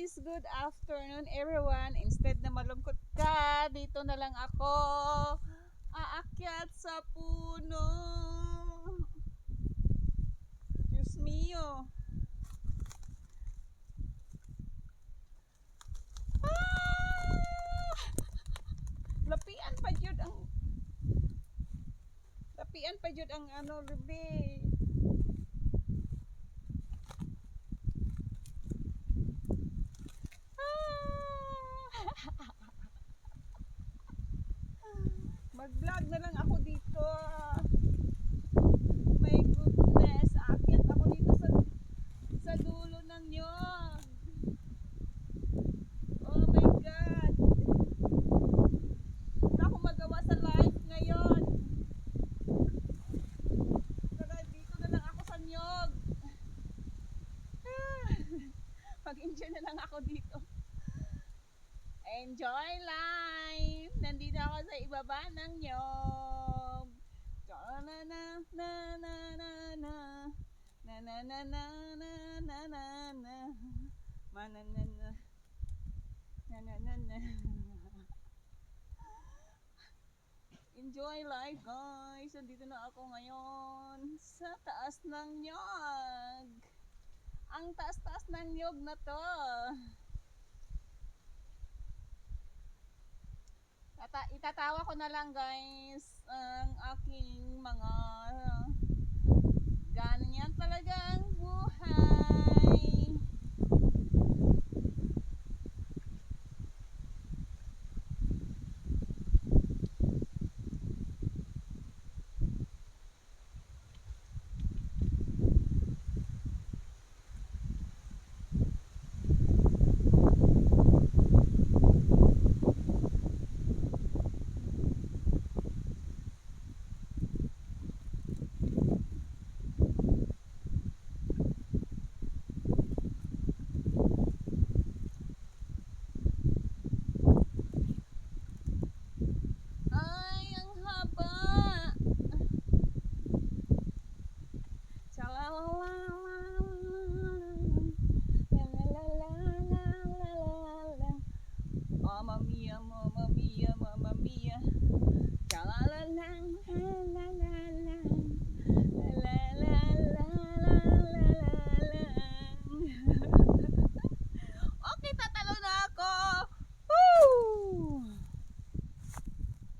guys! Good afternoon everyone! Instead na malungkot ka, dito na lang ako aakyat sa puno. Diyos mio! Ah! Lapian pa jud ang ano, Ruby. Mag-vlog na lang ako dito. My goodness, aakyat ako dito sa dulo ng nyog. Oh my God. Wala akong magawa sa live ngayon. Tara, dito na lang ako sa nyog. Mag-enjoy na lang ako dito. Enjoy life! Nandito ako sa ibaba ng nyog. Na na na na na na na na na na na na na na mananana na na na na. Enjoy life guys. Nandito na ako ngayon sa taas ng nyog. Ang taas-taas ng nyog na to. Itatawa ko na lang guys ang aking mga ganyan talaga ang buhay.